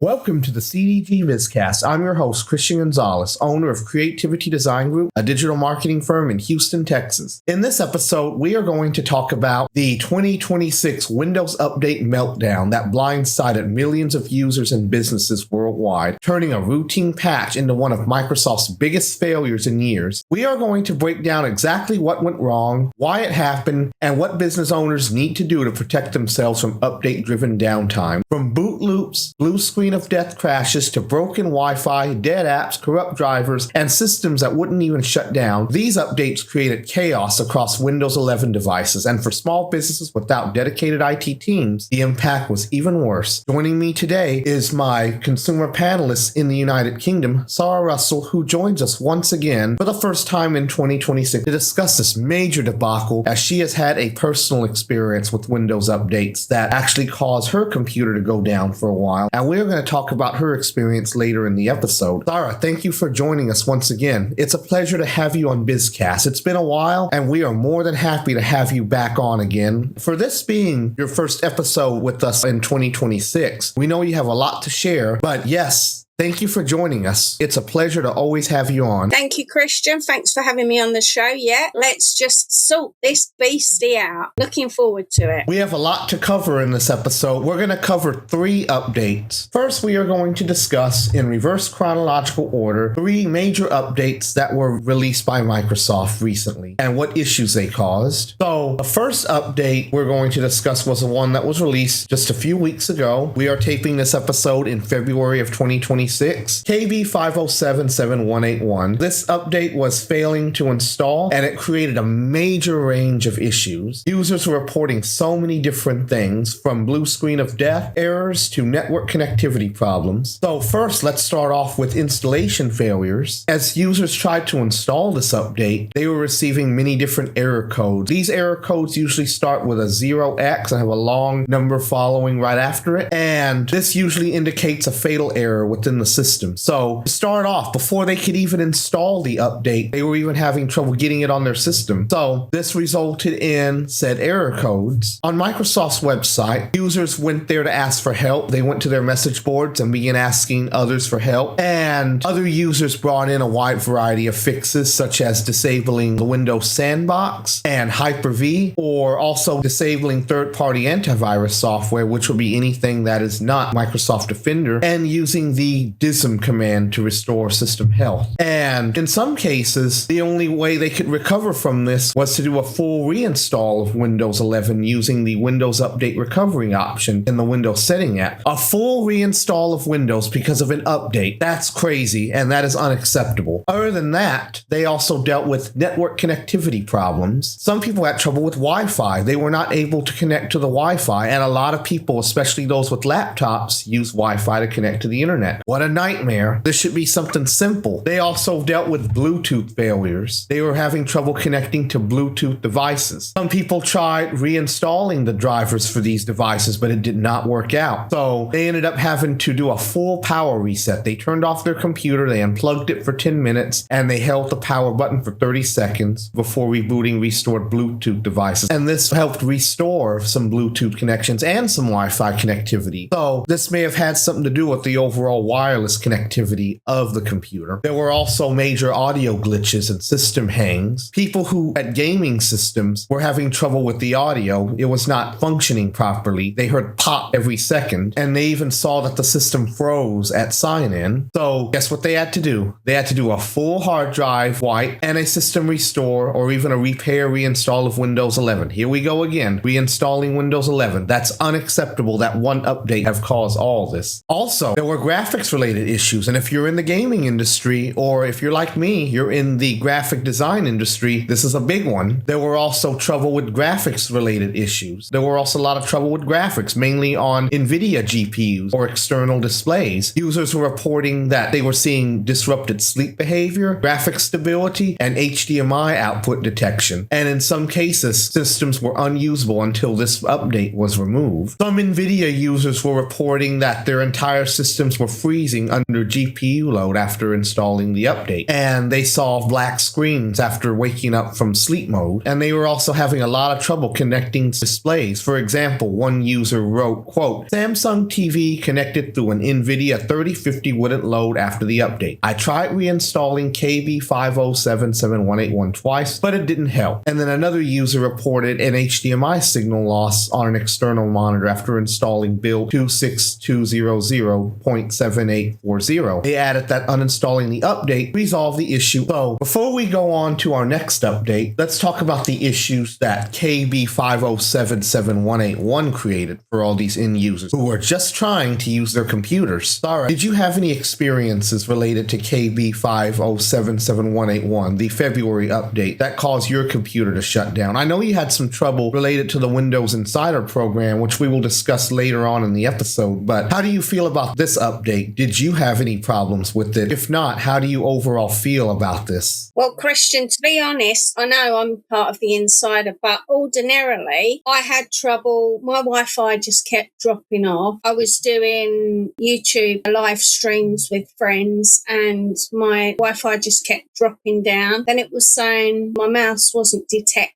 Welcome to the CDG BizCast. I'm your host, Christian Gonzalez, owner of Creativity Design Group, a digital marketing firm in Houston, Texas. In this episode, we are going to talk about the 2026 Windows Update meltdown that blindsided millions of users and businesses worldwide, turning a routine patch into one of Microsoft's biggest failures in years. We are going to break down exactly what went wrong, why it happened, and what business owners need to do to protect themselves from update-driven downtime. From boot loops, blue screen of death crashes to broken Wi-Fi, dead apps, corrupt drivers, and systems that wouldn't even shut down, these updates created chaos across Windows 11 devices, and for small businesses without dedicated IT teams, the impact was even worse. Joining me today is my consumer panelist in the United Kingdom, Sara Russell, who joins us once again for the first time in 2026 to discuss this major debacle, as she has had a personal experience with Windows updates that actually caused her computer to go down for a while, and we're going to talk about her experience later in the episode. Sara, thank you for joining us once again. It's a pleasure to have you on BizCast. It's been a while, and we are more than happy to have you back on again. For this being your first episode with us in 2026, we know you have a lot to share, but yes, thank you for joining us. It's a pleasure to always have you on. Thank you, Christian. Thanks for having me on the show. Yeah, let's just sort this beastie out. Looking forward to it. We have a lot to cover in this episode. We're going to cover 3 updates. First, we are going to discuss, in reverse chronological order, 3 major updates that were released by Microsoft recently and what issues they caused. So, the first update we're going to discuss was the one that was released just a few weeks ago. We are taping this episode in February of 2026. KB5077181. This update was failing to install, and it created a major range of issues. Users were reporting so many different things, from blue screen of death errors to network connectivity problems. So first, let's start off with installation failures. As users tried to install this update, they were receiving many different error codes. These error codes usually start with a 0x and have a long number following right after it, and this usually indicates a fatal error within the system. So to start off, before they could even install the update, they were even having trouble getting it on their system. So this resulted in said error codes. On Microsoft's website, users went there to ask for help. They went to their message boards and began asking others for help. And other users brought in a wide variety of fixes, such as disabling the Windows Sandbox and Hyper-V, or also disabling third-party antivirus software, which would be anything that is not Microsoft Defender, and using the DISM command to restore system health. And in some cases, the only way they could recover from this was to do a full reinstall of Windows 11 using the Windows Update Recovery option in the Windows Setting app. A full reinstall of Windows because of an update. That's crazy, and that is unacceptable. Other than that, they also dealt with network connectivity problems. Some people had trouble with Wi-Fi. They were not able to connect to the Wi-Fi, and a lot of people, especially those with laptops, use Wi-Fi to connect to the internet. What a nightmare. This should be something simple. They also dealt with Bluetooth failures. They were having trouble connecting to Bluetooth devices. Some people tried reinstalling the drivers for these devices, but it did not work out. So they ended up having to do a full power reset. They turned off their computer, they unplugged it for 10 minutes, and they held the power button for 30 seconds before rebooting restored Bluetooth devices. And this helped restore some Bluetooth connections and some Wi-Fi connectivity. So this may have had something to do with the overall wireless connectivity of the computer. There were also major audio glitches and system hangs. People who had gaming systems were having trouble with the audio. It was not functioning properly. They heard pop every second, and they even saw that the system froze at sign-in. So guess what they had to do? They had to do a full hard drive wipe and a system restore, or even a repair reinstall of Windows 11. Here we go again, reinstalling Windows 11. That's unacceptable that one update have caused all this. Also, there were graphics related issues, and if you're in the gaming industry, or if you're like me, you're in the graphic design industry, this is a big one. There were also trouble with graphics related issues. There were also a lot of trouble with graphics, mainly on NVIDIA GPUs or external displays. Users were reporting that they were seeing disrupted sleep behavior, graphic stability, and HDMI output detection. And in some cases, systems were unusable until this update was removed. Some NVIDIA users were reporting that their entire systems were freezing freezing under GPU load after installing the update. And they saw black screens after waking up from sleep mode. And they were also having a lot of trouble connecting displays. For example, one user wrote, quote, Samsung TV connected through an NVIDIA 3050 wouldn't load after the update. I tried reinstalling KB5077181 twice, but it didn't help. And then another user reported an HDMI signal loss on an external monitor after installing build 26200.7840. They added that uninstalling the update resolved the issue. So before we go on to our next update, let's talk about the issues that KB5077181 created for all these end users who were just trying to use their computers. Sara, did you have any experiences related to KB5077181, the February update that caused your computer to shut down? I know you had some trouble related to the Windows Insider program, which we will discuss later on in the episode, but how do you feel about this update? Did you have any problems with it? If not, how do you overall feel about this? Well, Christian, to be honest, I know I'm part of the Insider, but ordinarily I had trouble. My Wi-Fi just kept dropping off. I was doing YouTube live streams with friends and my Wi-Fi just kept dropping down. Then it was saying my mouse wasn't detected.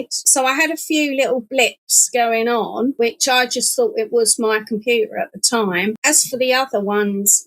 So I had a few little blips going on, which I just thought it was my computer at the time. As for the other ones,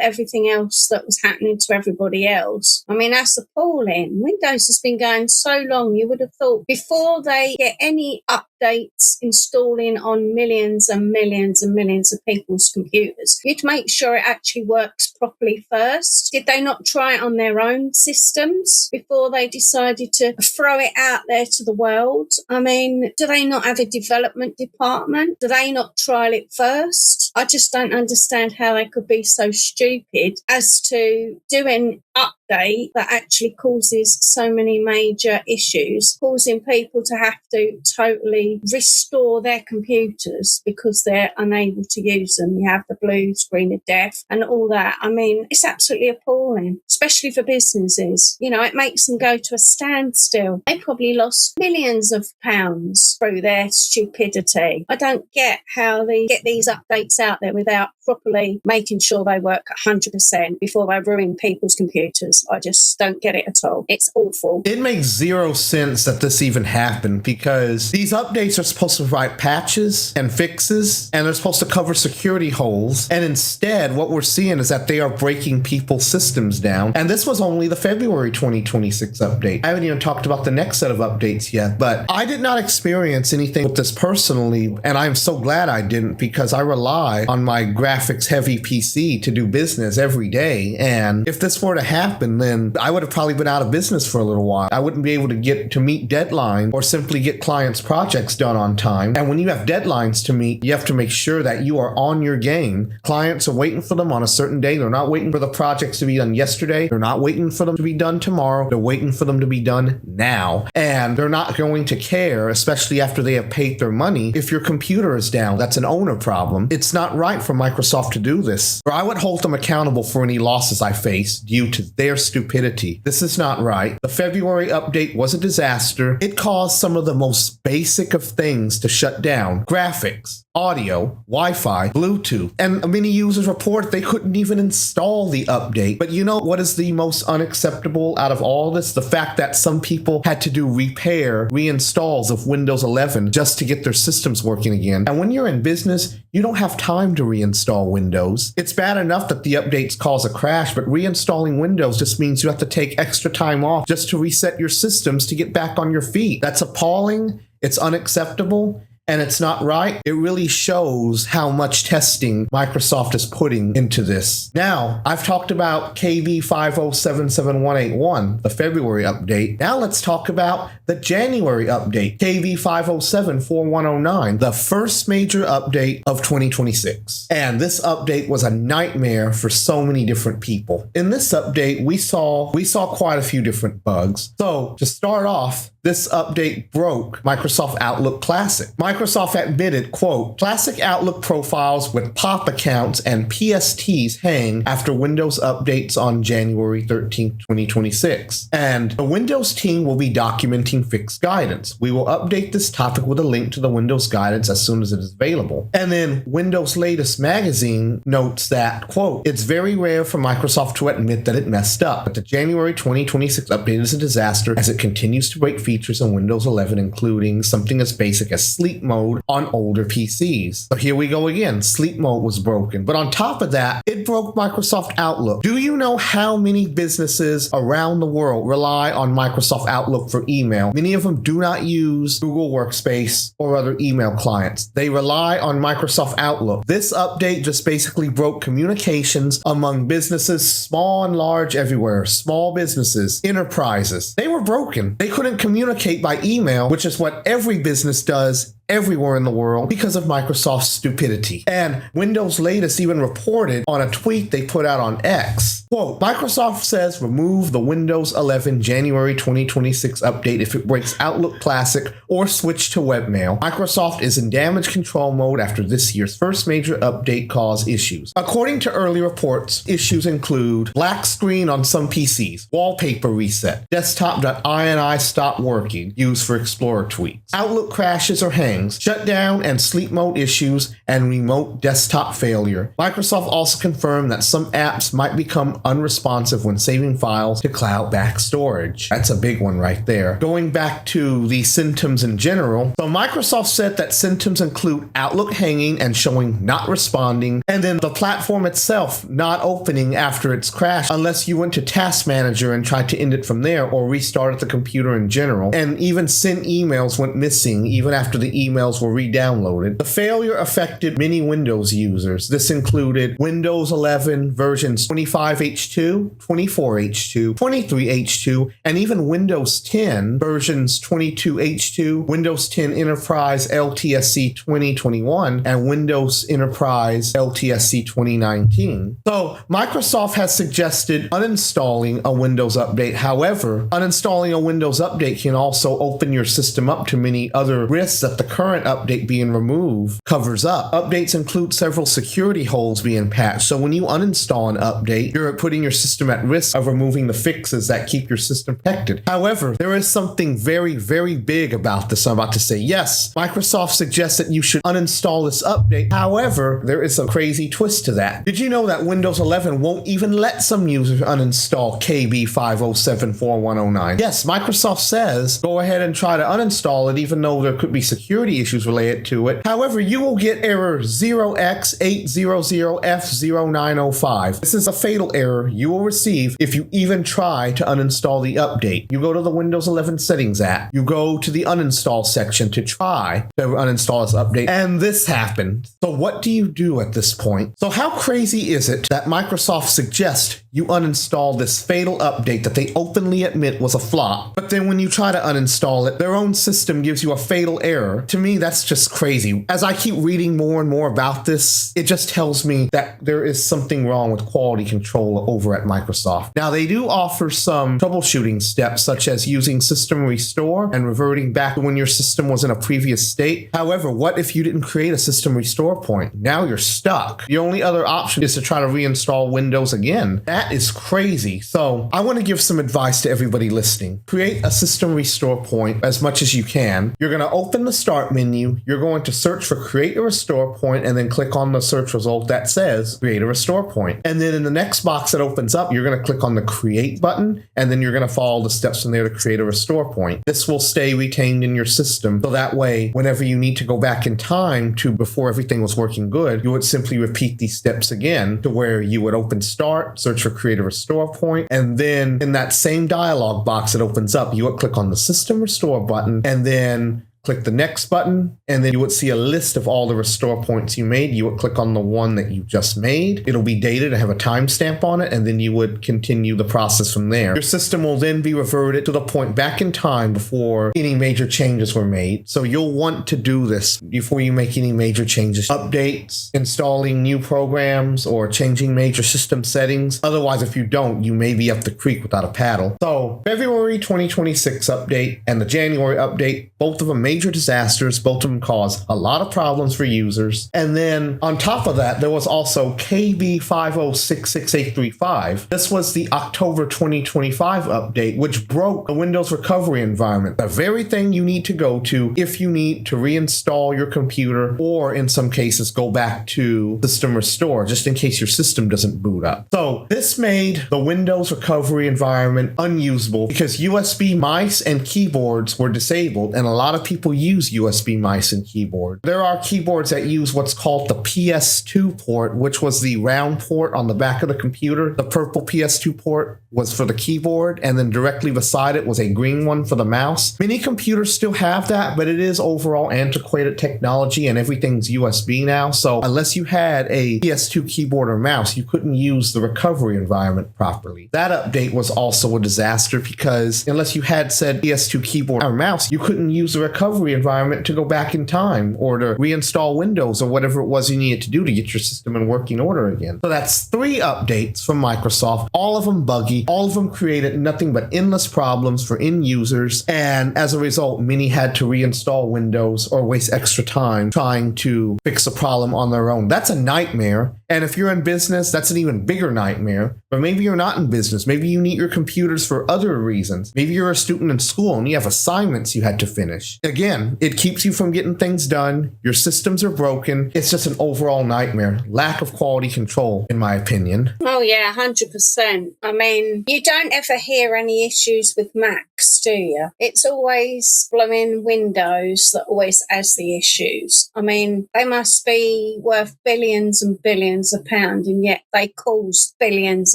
everything else that was happening to everybody else, I mean, that's appalling. Windows has been going so long, you would have thought before they get any updates installing on millions and millions and millions of people's computers, you'd make sure it actually works properly first. Did they not try it on their own systems before they decided to throw it out there to the world? I mean, do they not have a development department? Do they not trial it first? I just don't understand how they could be so stupid as to do an update that actually causes so many major issues, causing people to have to totally restore their computers because they're unable to use them. You have the blue screen of death and all that. I mean, it's absolutely appalling, especially for businesses. It makes them go to a standstill. They probably lost millions of pounds through their stupidity. I don't get how they get these updates out there without properly making sure they work 100% before they ruin people's computers. I just don't get it at all. It's awful. It makes zero sense that this even happened because these updates are supposed to provide patches and fixes and they're supposed to cover security holes. And instead, what we're seeing is that they are breaking people's systems down. And this was only the February 2026 update. I haven't even talked about the next set of updates yet, but I did not experience anything with this personally. And I'm so glad I didn't because I rely on my graphics heavy PC to do business every day. And if this were to happen, then I would have probably been out of business for a little while. I wouldn't be able to get to meet deadlines or simply get clients' projects done on time. And when you have deadlines to meet, you have to make sure that you are on your game. Clients are waiting for them on a certain day. They're not waiting for the projects to be done yesterday. They're not waiting for them to be done tomorrow. They're waiting for them to be done now. And they're not going to care, especially after they have paid their money, if your computer is down. That's an owner problem. It's not right for Microsoft to do this, or I would hold them accountable for any losses I face due to their stupidity. This is not right. The February update was a disaster. It caused some of the most basic of things to shut down. Graphics, audio, Wi-Fi, Bluetooth, and many users report they couldn't even install the update. But you know what is the most unacceptable out of all this? The fact that some people had to do reinstalls of Windows 11 just to get their systems working again. And when you're in business, you don't have time to reinstall Windows. It's bad enough that the updates cause a crash, but reinstalling Windows just means you have to take extra time off just to reset your systems to get back on your feet. That's appalling. It's unacceptable. And it's not right. It really shows how much testing Microsoft is putting into this. Now, I've talked about KB5077181, the February update. Now let's talk about the January update, KB5074109, the first major update of 2026. And this update was a nightmare for so many different people. In this update, we saw quite a few different bugs. So to start off, this update broke Microsoft Outlook Classic. Microsoft admitted, quote, classic Outlook profiles with POP accounts and PSTs hang after Windows updates on January 13, 2026. And the Windows team will be documenting fixed guidance. We will update this topic with a link to the Windows guidance as soon as it is available. And then Windows Latest magazine notes that, quote, it's very rare for Microsoft to admit that it messed up, but the January 2026 update is a disaster as it continues to break features in Windows 11, including something as basic as sleep mode on older PCs. So here we go again. Sleep mode was broken. But on top of that, it broke Microsoft Outlook. Do you know how many businesses around the world rely on Microsoft Outlook for email? Many of them do not use Google Workspace or other email clients. They rely on Microsoft Outlook. This update just basically broke communications among businesses, small and large everywhere, small businesses, enterprises. They were broken. They couldn't communicate by email, which is what every business does everywhere in the world because of Microsoft's stupidity. And Windows Latest even reported on a tweet they put out on X, quote, Microsoft says remove the Windows 11 January 2026 update if it breaks Outlook Classic or switch to webmail. Microsoft is in damage control mode after this year's first major update caused issues. According to early reports, issues include black screen on some PCs, wallpaper reset, desktop.ini stopped working, used for Explorer tweets, Outlook crashes or hangs, shutdown and sleep mode issues, and remote desktop failure. Microsoft also confirmed that some apps might become unresponsive when saving files to cloud-backed storage. That's a big one right there. Going back to the symptoms in general, so Microsoft said that symptoms include Outlook hanging and showing not responding, and then the platform itself not opening after it's crashed unless you went to Task Manager and tried to end it from there or restarted the computer in general. And even sent emails went missing even after the emails were re-downloaded. The failure affected many Windows users. This included Windows 11 versions 25H2, 24H2, 23H2, and even Windows 10 versions 22H2, Windows 10 Enterprise LTSC 2021, and Windows Enterprise LTSC 2019. So Microsoft has suggested uninstalling a Windows update. However, uninstalling a Windows update can also open your system up to many other risks that the current update being removed covers up. Updates include several security holes being patched, so when you uninstall an update, you're putting your system at risk of removing the fixes that keep your system protected. However, there is something very, very big about this I'm about to say. Yes, Microsoft suggests that you should uninstall this update. However, there is a crazy twist to that. Did you know that Windows 11 won't even let some users uninstall KB5074109? Yes, Microsoft says go ahead and try to uninstall it even though there could be security issues related to it. However, you will get error 0x800F0905. This is a fatal error you will receive if you even try to uninstall the update. You go to the Windows 11 Settings app, you go to the uninstall section to try to uninstall this update, and this happened. So what do you do at this point? So how crazy is it that Microsoft suggests you uninstall this fatal update that they openly admit was a flop, but then when you try to uninstall it, their own system gives you a fatal error? To me, that's just crazy. As I keep reading more and more about this, it just tells me that there is something wrong with quality control over at Microsoft. Now, they do offer some troubleshooting steps, such as using System Restore and reverting back to when your system was in a previous state. However, what if you didn't create a System Restore point? Now you're stuck. The only other option is to try to reinstall Windows again. That is crazy. So I want to give some advice to everybody listening. Create a System Restore point as much as you can. You're going to open the Start menu. You're going to search for Create a Restore Point and then click on the search result that says Create a Restore Point. And then in the next box that opens up, you're going to click on the Create button, and then you're going to follow the steps from there to create a restore point. This will stay retained in your system, so that way, whenever you need to go back in time to before everything was working good, you would simply repeat these steps again to where you would open Start, search for Create a Restore Point, and then in that same dialog box that opens up, you would click on the System Restore button, and then click the next button, and then you would see a list of all the restore points you made. You would click on the one that you just made. It'll be dated and have a timestamp on it, and then you would continue the process from there. Your system will then be reverted to the point back in time before any major changes were made. So you'll want to do this before you make any major changes, updates, installing new programs, or changing major system settings. Otherwise, if you don't, you may be up the creek without a paddle. So February 2026 update and the January update, both of them may major disasters. Both of them caused a lot of problems for users. And then on top of that, there was also KB5066835. This was the October 2025 update, which broke the Windows recovery environment, the very thing you need to go to if you need to reinstall your computer, or in some cases go back to system restore, just in case your system doesn't boot up. So this made the Windows recovery environment unusable because USB mice and keyboards were disabled, and a lot of people use USB mice and keyboard. There are keyboards that use what's called the PS2 port, which was the round port on the back of the computer. The purple PS2 port was for the keyboard, and then directly beside it was a green one for the mouse. Many computers still have that, but it is overall antiquated technology and everything's USB now. So unless you had a PS2 keyboard or mouse, you couldn't use the recovery environment properly. That update was also a disaster because unless you had said PS2 keyboard or mouse, you couldn't use the recovery environment to go back in time or to reinstall Windows or whatever it was you needed to do to get your system in working order again. So that's 3 updates from Microsoft, all of them buggy, all of them created nothing but endless problems for end users, and as a result, many had to reinstall Windows or waste extra time trying to fix a problem on their own. That's a nightmare. And if you're in business, that's an even bigger nightmare. But maybe you're not in business. Maybe you need your computers for other reasons. Maybe you're a student in school and you have assignments you had to finish. Again, it keeps you from getting things done. Your systems are broken. It's just an overall nightmare. Lack of quality control, in my opinion. Oh, yeah, 100%. I mean, you don't ever hear any issues with Macs, do you? It's always blowing Windows that always has the issues. I mean, they must be worth billions and billions of pounds, and yet they cause billions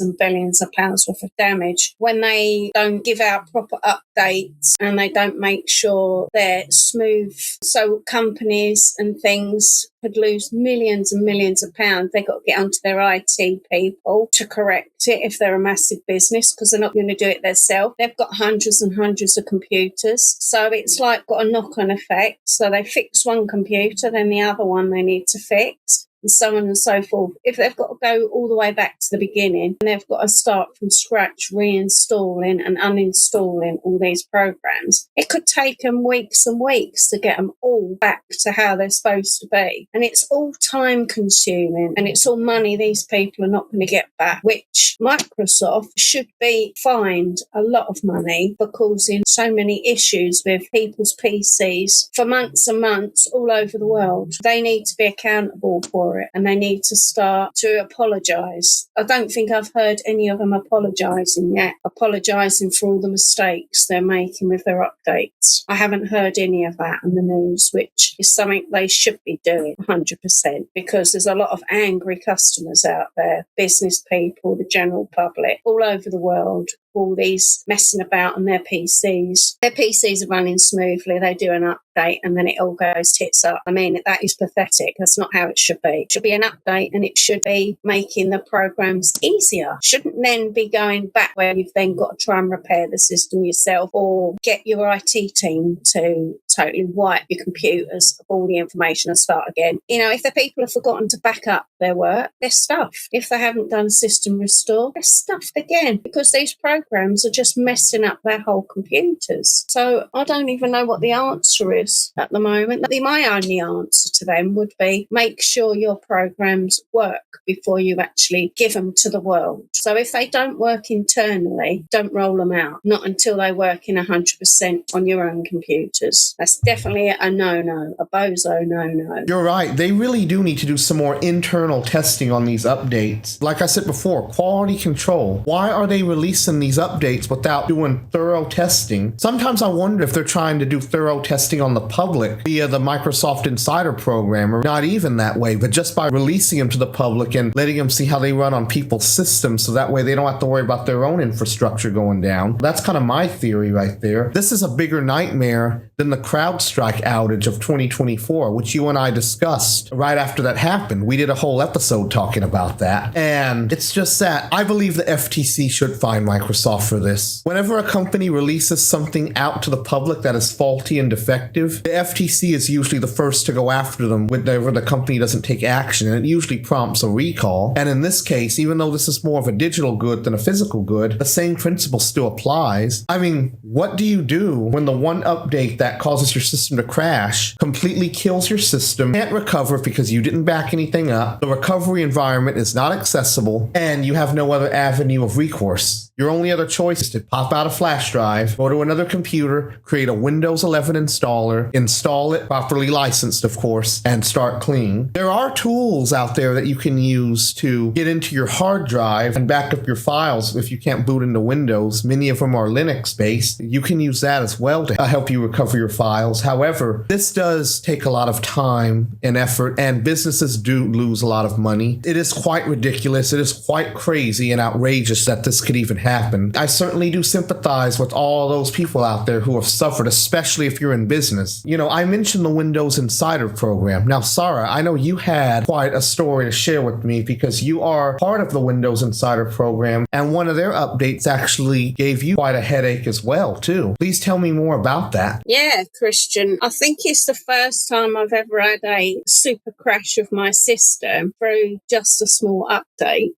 and billions of pounds worth of damage when they don't give out proper updates and they don't make sure they're smooth. So companies and things could lose millions and millions of pounds. They've got to get onto their IT people to correct it if they're a massive business, because they're not going to do it themselves. They've got hundreds and hundreds of computers. So it's like got a knock-on effect. So they fix one computer, then the other one they need to fix, and so on and so forth. If they've got to go all the way back to the beginning, and they've got to start from scratch reinstalling and uninstalling all these programs, it could take them weeks and weeks to get them all back to how they're supposed to be. And it's all time consuming, and it's all money these people are not going to get back, which Microsoft should be fined a lot of money for causing so many issues with people's PCs for months and months all over the world. They need to be accountable for it, and they need to start to apologise. I don't think I've heard any of them apologising yet, apologising for all the mistakes they're making with their updates. I haven't heard any of that in the news, which is something they should be doing 100%, because there's a lot of angry customers out there, business people, the general public, all over the world, all these messing about on their PCs. Their PCs are running smoothly, they do an update and then it all goes tits up. I mean, that is pathetic. That's not how it should be. It should be an update and it should be making the programs easier. Shouldn't then be going back where you've then got to try and repair the system yourself or get your IT team to totally wipe your computers of all the information and start again. You know, if the people have forgotten to back up their work, they're stuffed. If they haven't done system restore, they're stuffed again, because these programs are just messing up their whole computers. So I don't even know what the answer is at the moment. My only answer to them would be make sure your programs work before you actually give them to the world. So if they don't work internally, don't roll them out. Not until they work in 100% on your own computers. That's definitely a no-no, a bozo no-no. You're right. They really do need to do some more internal testing on these updates. Like I said before, quality control. Why are they releasing these updates without doing thorough testing? Sometimes I wonder if they're trying to do thorough testing on the public via the Microsoft Insider program, or not even that way, but just by releasing them to the public and letting them see how they run on people's systems, so that way they don't have to worry about their own infrastructure going down. That's kind of my theory right there. This is a bigger nightmare than the CrowdStrike outage of 2024, which you and I discussed right after that happened. We did a whole episode talking about that. And it's just that I believe the FTC should fine Microsoft Microsoft for this. Whenever a company releases something out to the public that is faulty and defective, the FTC is usually the first to go after them whenever the company doesn't take action, and it usually prompts a recall. And in this case, even though this is more of a digital good than a physical good, the same principle still applies. I mean, what do you do when the one update that causes your system to crash completely kills your system, can't recover because you didn't back anything up, the recovery environment is not accessible, and you have no other avenue of recourse? Your only other choice is to pop out a flash drive, go to another computer, create a Windows 11 installer, install it, properly licensed of course, and start clean. There are tools out there that you can use to get into your hard drive and back up your files if you can't boot into Windows. Many of them are Linux based. You can use that as well to help you recover your files. However, this does take a lot of time and effort, and businesses do lose a lot of money. It is quite ridiculous. It is quite crazy and outrageous that this could even happen. I certainly do sympathize with all those people out there who have suffered, especially if you're in business. You know, I mentioned the Windows Insider program. Now, Sara, I know you had quite a story to share with me because you are part of the Windows Insider program, and one of their updates actually gave you quite a headache as well, too. Please tell me more about that. Yeah, Christian. I think it's the first time I've ever had a super crash of my system through just a small update.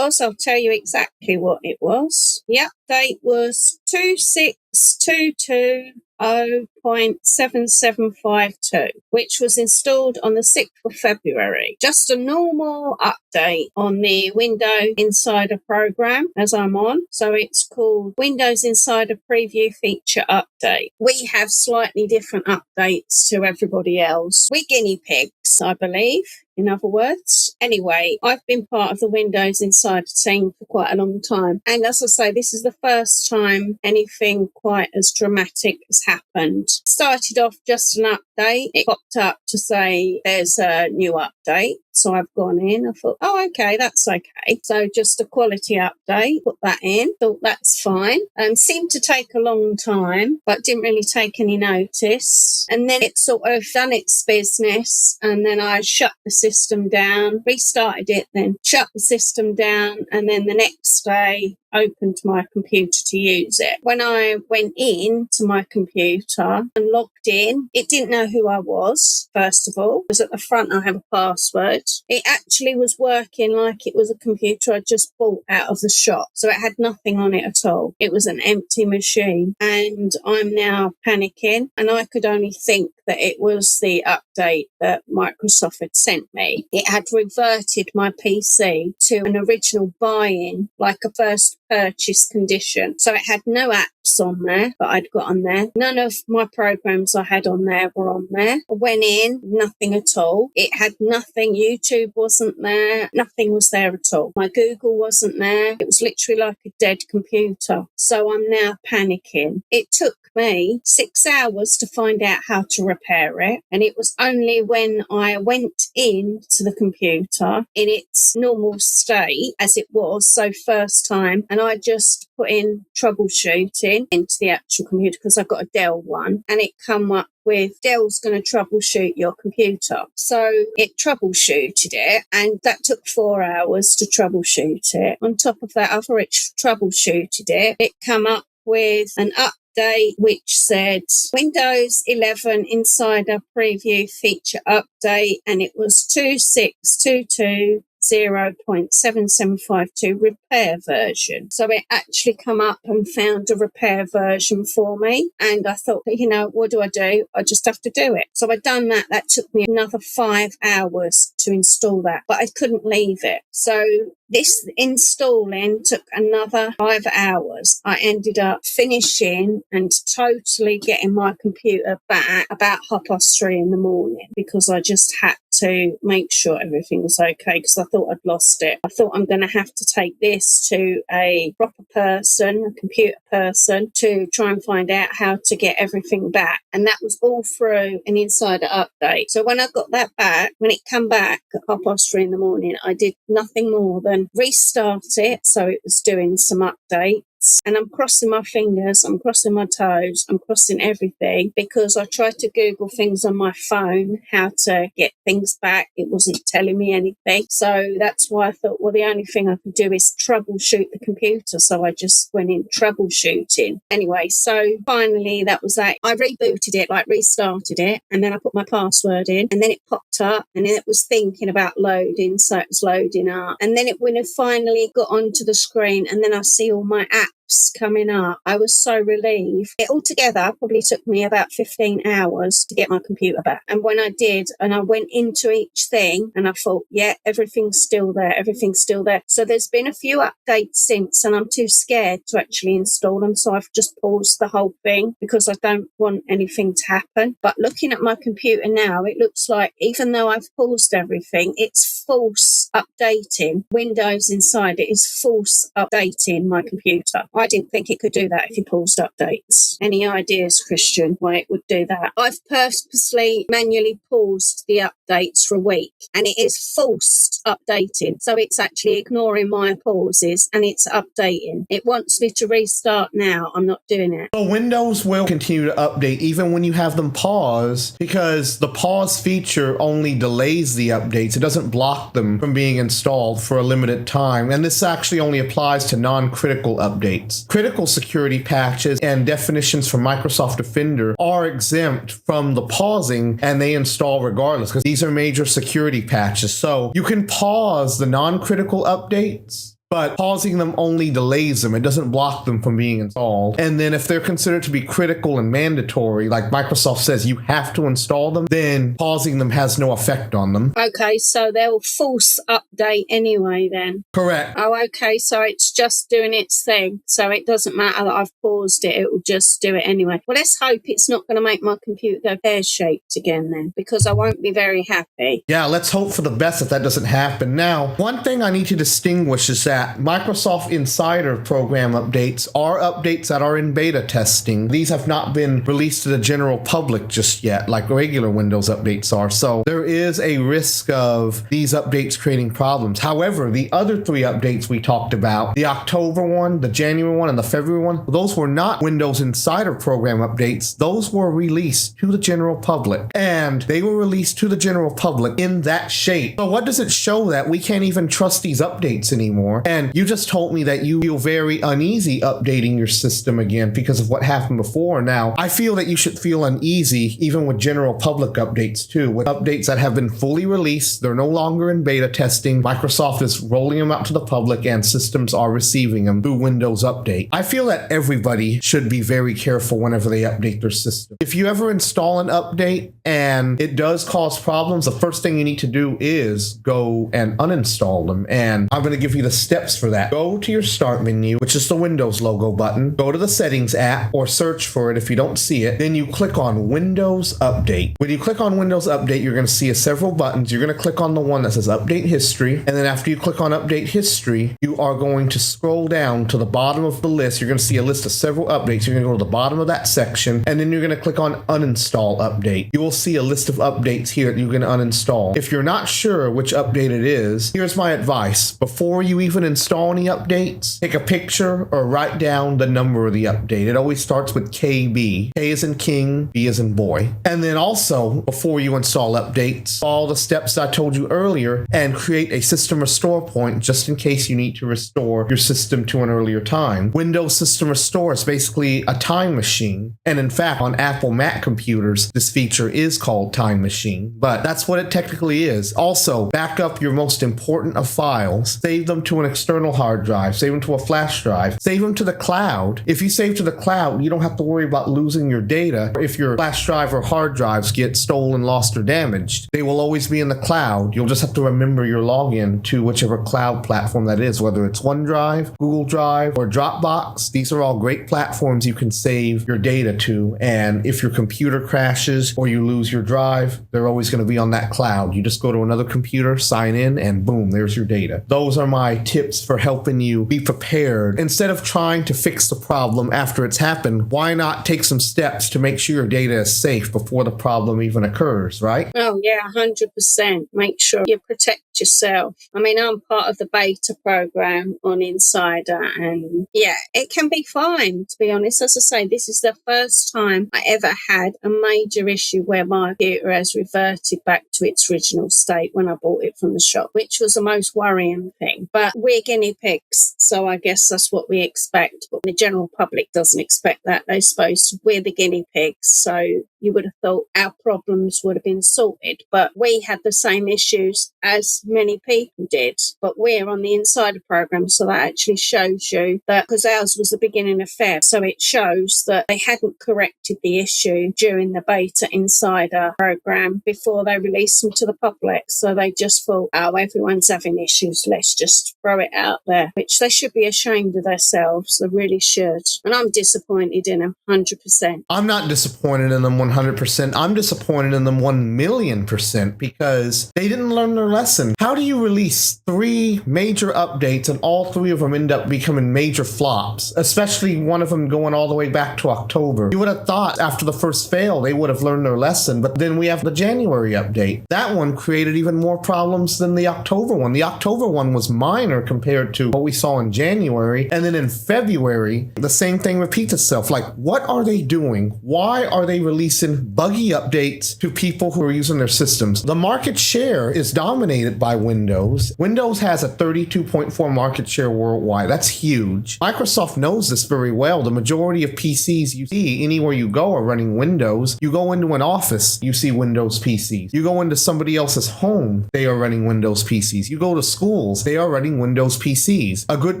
I'll tell you exactly what it was. The update was 2622.7752, which was installed on the 6th of February. Just a normal update on the Windows Insider program as I'm on. So it's called Windows Insider Preview Feature Update. We have slightly different updates to everybody else. We're guinea pigs, I believe. In other words. Anyway, I've been part of the Windows Insider team for quite a long time. And as I say, this is the first time anything quite as dramatic has happened. Started off just an update. It popped up to say there's a new update. So I've gone in. I thought, oh, okay, that's okay. So just a quality update. Put that in. Thought that's fine. Seemed to take a long time, but didn't really take any notice. And then it sort of done its business. And then I shut the system down, restarted it, then shut the system down. And then the next day, opened my computer to use it. When I went in to my computer and logged in, it didn't know who I was, first of all, because at the front I have a password. It actually was working like it was a computer I just bought out of the shop. So it had nothing on it at all. It was an empty machine. And I'm now panicking, and I could only think that it was the update that Microsoft had sent me. It had reverted my PC to an original buy-in, like a first purchase condition. So it had no apps on there that I'd got on there. None of my programs I had on there were on there. I went in, nothing at all. It had nothing. YouTube wasn't there. Nothing was there at all. My Google wasn't there. It was literally like a dead computer. So I'm now panicking. It took me 6 hours to find out how to repair it. And it was only when I went in to the computer in its normal state as it was, so first time, and I just put in troubleshooting into the actual computer because I've got a Dell one, and it come up with Dell's going to troubleshoot your computer. So it troubleshooted it, and that took 4 hours to troubleshoot it. On top of that, after it troubleshooted it, it come up with an update which said Windows 11 Insider Preview Feature Update, and it was 2622.7752 repair version. So it actually come up and found a repair version for me. And I thought, what do? I just have to do it. So I done that. That took me another 5 hours to install that, but I couldn't leave it. So this installing took another 5 hours. I ended up finishing and totally getting my computer back about 3:30 in the morning because I just had to make sure everything was okay because I thought I'd lost it. I thought I'm going to have to take this to a proper person, a computer person, to try and find out how to get everything back. And that was all through an insider update. So when I got that back, when it came back at 3:30 in the morning, I did nothing more than restart it. So it was doing some update. updates. And I'm crossing my fingers, I'm crossing my toes, I'm crossing everything, because I tried to Google things on my phone, how to get things back. It wasn't telling me anything. So that's why I thought, well, the only thing I could do is troubleshoot the computer. So I just went in troubleshooting. Anyway, so finally that was that. I rebooted it, like restarted it, and then I put my password in, and then it popped up, and then it was thinking about loading, so it was loading up. And then when it finally got onto the screen, and then I see all my apps coming up, I was so relieved. It altogether probably took me about 15 hours to get my computer back. And when I did, and I went into each thing, and I thought, yeah, everything's still there, everything's still there. So there's been a few updates since, and I'm too scared to actually install them. So I've just paused the whole thing because I don't want anything to happen. But looking at my computer now, it looks like even though I've paused everything, it's false updating. Windows inside it is false updating my computer. I didn't think it could do that if you paused updates. Any ideas, Christian, why it would do that? I've purposely manually paused the updates for a week, and it is false updating. So it's actually ignoring my pauses and it's updating. It wants me to restart now. I'm not doing it. So Windows will continue to update even when you have them pause, because the pause feature only delays the updates. It doesn't block them from being installed for a limited time. And this actually only applies to non-critical updates. Critical security patches and definitions from Microsoft Defender are exempt from the pausing, and they install regardless because these are major security patches. So you can pause the non-critical updates, but pausing them only delays them. It doesn't block them from being installed. And then if they're considered to be critical and mandatory, like Microsoft says you have to install them, then pausing them has no effect on them. Okay, so they'll force update anyway then. Correct. Oh, okay, so it's just doing its thing. So it doesn't matter that I've paused it, it will just do it anyway. Well, let's hope it's not going to make my computer go pear-shaped again then, because I won't be very happy. Yeah, let's hope for the best that doesn't happen. Now, one thing I need to distinguish is that Microsoft Insider program updates are updates that are in beta testing. These have not been released to the general public just yet, like regular Windows updates are. So there is a risk of these updates creating problems. However, the other three updates we talked about, the October one, the January one, and the February one, those were not Windows Insider program updates. Those were released to the general public, and they were released to the general public in that shape. So what does it show? That we can't even trust these updates anymore. And you just told me that you feel very uneasy updating your system again because of what happened before. Now, I feel that you should feel uneasy even with general public updates too, with updates that have been fully released. They're no longer in beta testing. Microsoft is rolling them out to the public, and systems are receiving them through Windows Update. I feel that everybody should be very careful whenever they update their system. If you ever install an update and it does cause problems, the first thing you need to do is go and uninstall them. And I'm going to give you the steps for that. Go to your start menu, which is the Windows logo button. Go to the settings app or search for it if you don't see it. Then you click on Windows Update. When you click on Windows Update, you're going to see several buttons. You're going to click on the one that says Update History. And then after you click on Update History, you are going to scroll down to the bottom of the list. You're going to see a list of several updates. You're going to go to the bottom of that section, and then you're going to click on Uninstall Update. You will see a list of updates here that you can uninstall. If you're not sure which update it is, here's my advice. Before you even install any updates, take a picture or write down the number of the update. It always starts with KB. K as in king, B as in boy. And then also, before you install updates, follow the steps I told you earlier and create a system restore point just in case you need to restore your system to an earlier time. Windows System Restore is basically a time machine. And in fact, on Apple Mac computers, this feature is called Time Machine, but that's what it technically is. Also, back up your most important of files, save them to an external hard drive, save them to a flash drive, save them to the cloud. If you save to the cloud, you don't have to worry about losing your data. If your flash drive or hard drives get stolen, lost, or damaged, they will always be in the cloud. You'll just have to remember your login to whichever cloud platform that is, whether it's OneDrive, Google Drive, or Dropbox. These are all great platforms you can save your data to. And if your computer crashes or you lose your drive, they're always going to be on that cloud. You just go to another computer, sign in, and boom, there's your data. Those are my tips for helping you be prepared. Instead of trying to fix the problem after it's happened, why not take some steps to make sure your data is safe before the problem even occurs, right? Oh, yeah, 100%. Make sure you protect yourself. I mean, I'm part of the beta program on insider. And yeah, it can be fine, to be honest. As I say, this is the first time I ever had a major issue where my computer has reverted back to its original state when I bought it from the shop, which was the most worrying thing. But we're guinea pigs, so I guess that's what we expect. But the general public doesn't expect that. They suppose we're the guinea pigs, so you would have thought our problems would have been sorted. But we had the same issues as many people did. But we're on the insider program, so that actually shows you that, because ours was the beginning of Feb, so it shows that they hadn't corrected the issue during the beta insider program before they released them to the public. So they just thought, oh, everyone's having issues, let's just throw it out there, which they should be ashamed of themselves. They really should. And I'm disappointed in them 100%. I'm not disappointed in them 100%. I'm disappointed in them 1,000,000% because they didn't learn their lesson. How do you release 3 major updates and all 3 of them end up becoming major flops, especially one of them going all the way back to October? You would have thought after the first fail, they would have learned their lesson, but then we have the January update. That one created even more problems than the October one. The October one was minor compared to what we saw in January. And then in February, the same thing repeats itself. Like, what are they doing? Why are they releasing buggy updates to people who are using their systems? The market share is dominated by Windows. Windows has a 32.4 market share worldwide. That's huge. Microsoft knows this very well. The majority of PCs you see anywhere you go are running Windows. You go into an office, you see Windows PCs. You go into somebody else's home, they are running Windows PCs. You go to schools, they are running Windows PCs. A good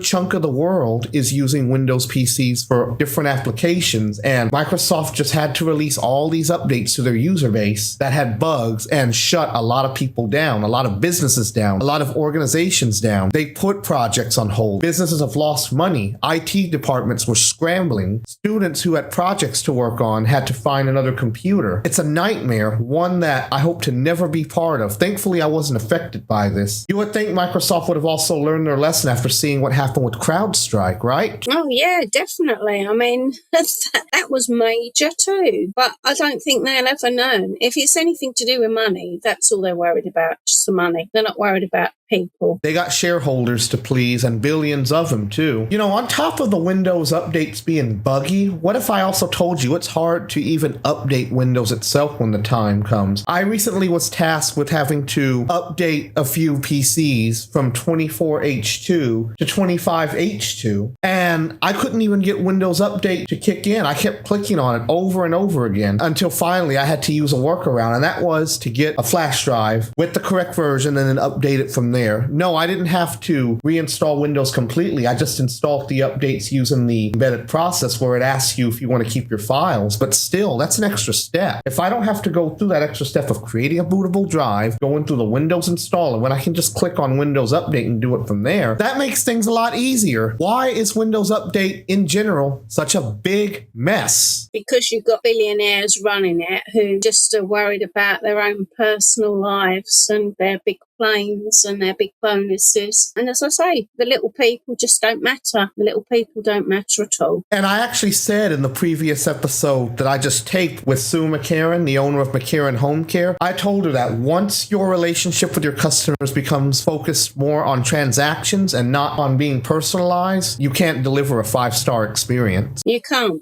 chunk of the world is using Windows PCs for different applications, and Microsoft just had to release all these updates to their user base that had bugs and shut a lot of people down, a lot of businesses down, a lot of organizations down. They put projects on hold. Businesses have lost money. IT departments were scrambling. Students who had projects to work on had to find another computer. It's a nightmare, one that I hope to never be part of. Thankfully, I wasn't affected by this. You would think Microsoft would have also learned their lesson after seeing what happened with CrowdStrike, right? Oh, yeah, definitely. I mean, that was major too. But I don't think they'll ever know. If it's anything to do with money, that's all they're worried about, just the money. They're not worried about people. They got shareholders to please, and billions of them too. You know, on top of the Windows updates being buggy, what if I also told you it's hard to even update Windows itself when the time comes? I recently was tasked with having to update a few PCs from 24H2 to 25H2, and I couldn't even get Windows Update to kick in. I kept clicking on it over and over again until finally I had to use a workaround, and that was to get a flash drive with the correct version and then update it from there. No, I didn't have to reinstall Windows completely. I just installed the updates using the embedded process where it asks you if you want to keep your files. But still, that's an extra step. If I don't have to go through that extra step of creating a bootable drive, going through the Windows installer, when I can just click on Windows Update and do it from there, that makes things a lot easier. Why is Windows Update in general such a big mess? Because you've got billionaires running it who just are worried about their own personal lives and their big planes and their big bonuses. And as I say, the little people just don't matter. The little people don't matter at all. And I actually said in the previous episode that I just taped with Sue McCarran, the owner of McCarran Home Care, I told her that once your relationship with your customers becomes focused more on transactions and not on being personalized, you can't deliver a 5-star experience. You can't.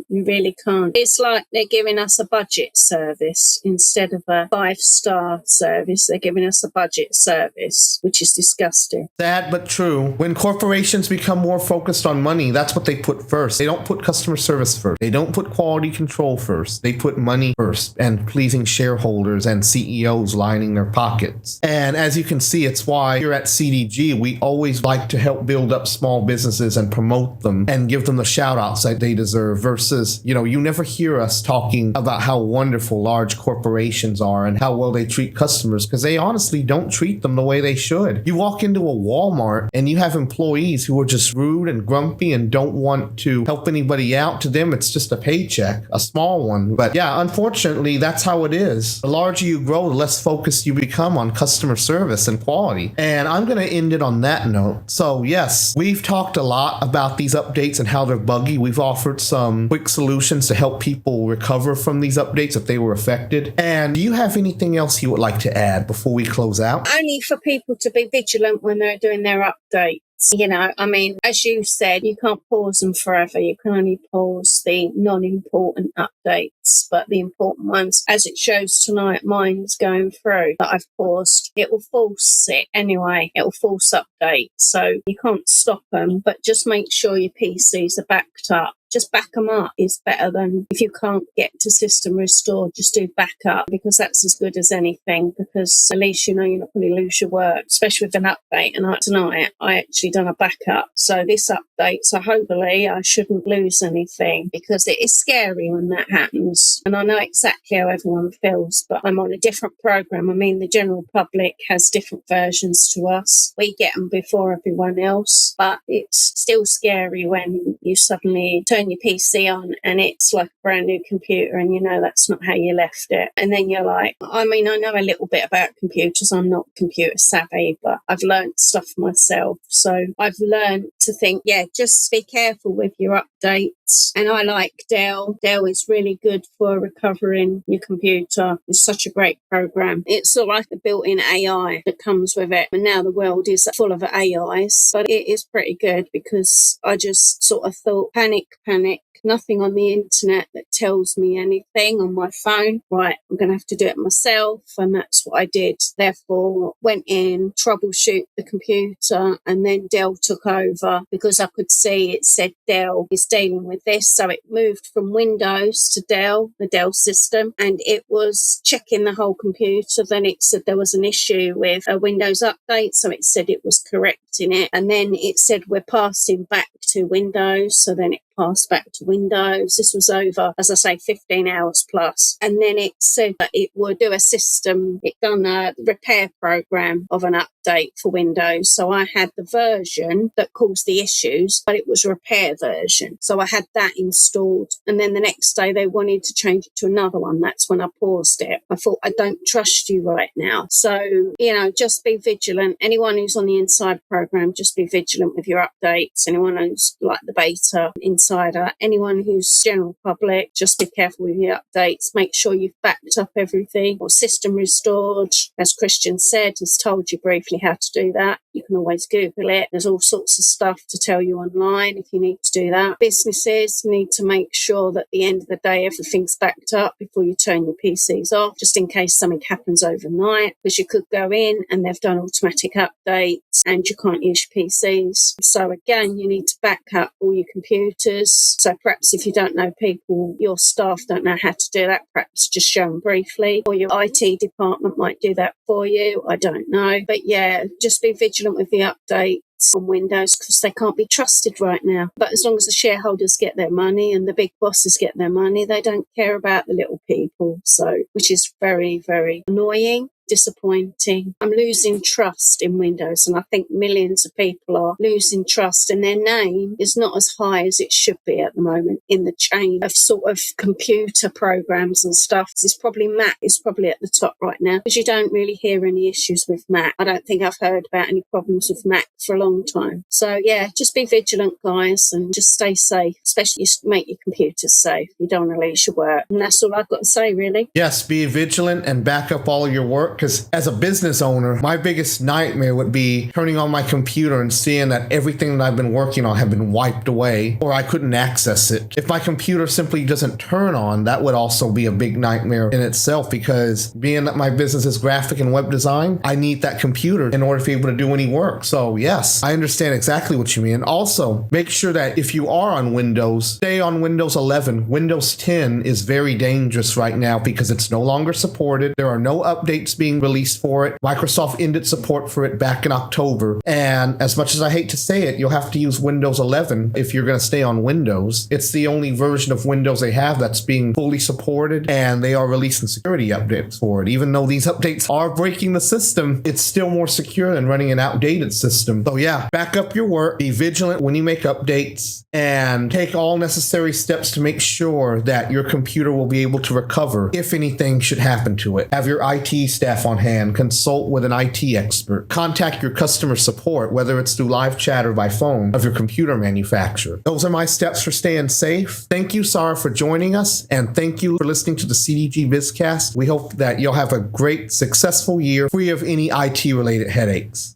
You really can't. It's like they're giving us a budget service instead of a 5-star service. They're giving us a budget service, which is disgusting. Sad but true. When corporations become more focused on money, that's what they put first. They don't put customer service first. They don't put quality control first. They put money first and pleasing shareholders and CEOs lining their pockets. And as you can see, it's why here at CDG, we always like to help build up small businesses and promote them and give them the shout outs that they deserve versus, you never hear us talking about how wonderful large corporations are and how well they treat customers because they honestly don't treat them the way they should. You walk into a Walmart and you have employees who are just rude and grumpy and don't want to help anybody out. To them, it's just a paycheck, a small one. But yeah, unfortunately, that's how it is. The larger you grow, the less focused you become on customer service and quality. And I'm going to end it on that note. So yes, we've talked a lot about these updates and how they're buggy. We've offered some quick solutions to help people recover from these updates if they were affected. And do you have anything else you would like to add before we close out? Only for people to be vigilant when they're doing their update. I mean, as you said, you can't pause them forever. You can only pause the non-important updates, but the important ones, as it shows tonight, mine's going through that I've paused. It will force it anyway. It will force updates. So you can't stop them, but just make sure your PCs are backed up. Just back them up is better than if you can't get to system restore, just do backup, because that's as good as anything, because at least you know you're not going to lose your work, especially with an update. And tonight I actually done a backup. So this update, so hopefully I shouldn't lose anything, because it is scary when that happens. And I know exactly how everyone feels, but I'm on a different program. I mean, the general public has different versions to us. We get them before everyone else, but it's still scary when you suddenly turn your PC on and it's like a brand new computer and you know that's not how you left it. And then you're like, I mean, I know a little bit about computers. I'm not computer savvy, but I've learned stuff myself. So I've learned to think, just be careful with your updates. And I like Dell. Dell is really good for recovering your computer. It's such a great program. It's sort of like a built-in AI that comes with it. And now the world is full of AIs, but it is pretty good, because I just sort of thought, panic, nothing on the internet that tells me anything on my phone. Right, I'm going to have to do it myself. And that's what I did. Therefore, went in, troubleshoot the computer, and then Dell took over, because I could see it said Dell is dealing with this. So it moved from Windows to Dell, the Dell system, and it was checking the whole computer. Then it said there was an issue with a Windows update. So it said it was correcting it. And then it said we're passing back to Windows. So then it passed back to Windows. This was over, as I say, 15 hours plus. And then it said that it would do a system, it done a repair program of an update for Windows. So I had the version that caused the issues, but it was a repair version. So I had that installed. And then the next day they wanted to change it to another one. That's when I paused it. I thought, I don't trust you right now. So, just be vigilant. Anyone who's on the inside program, just be vigilant with your updates. Anyone who's like the beta insider, anyone who's general public, just be careful with your updates. Make sure you've backed up everything, or system restored. As Christian said, has told you briefly how to do that. You can always Google it. There's all sorts of stuff to tell you online if you need to do that. Businesses need to make sure that at the end of the day everything's backed up before you turn your PCs off, just in case something happens overnight, because you could go in and they've done automatic updates and you can't use your PCs. So again, you need to back up all your computers. So perhaps if you don't know people, your staff don't know how to do that, perhaps just show them briefly, or your IT department might do that for you. I don't know. But just be vigilant with the updates on Windows, because they can't be trusted right now. But as long as the shareholders get their money and the big bosses get their money, they don't care about the little people. So, which is very, very annoying. Disappointing. I'm losing trust in Windows, and I think millions of people are losing trust, and their name is not as high as it should be at the moment in the chain of sort of computer programs and stuff. It's probably Mac is probably at the top right now, because you don't really hear any issues with Mac. I don't think I've heard about any problems with Mac for a long time. So just be vigilant, guys, and just stay safe, especially make your computers safe. You don't want to lose your work. And that's all I've got to say, really. Yes, be vigilant and back up all of your work. Because as a business owner, my biggest nightmare would be turning on my computer and seeing that everything that I've been working on had been wiped away, or I couldn't access it. If my computer simply doesn't turn on, that would also be a big nightmare in itself, because being that my business is graphic and web design, I need that computer in order to be able to do any work. So yes, I understand exactly what you mean. Also, make sure that if you are on Windows, stay on Windows 11. Windows 10 is very dangerous right now because it's no longer supported. There are no updates being released for it. Microsoft ended support for it back in October. And as much as I hate to say it, you'll have to use Windows 11 if you're going to stay on Windows. It's the only version of Windows they have that's being fully supported, and they are releasing security updates for it. Even though these updates are breaking the system, it's still more secure than running an outdated system. So back up your work, be vigilant when you make updates, and take all necessary steps to make sure that your computer will be able to recover if anything should happen to it. Have your IT staff on hand, consult with an IT expert, contact your customer support, whether it's through live chat or by phone, of your computer manufacturer. Those are my steps for staying safe. Thank you, Sara, for joining us, and thank you for listening to the CDG BizCast. We hope that you'll have a great, successful year free of any IT-related headaches.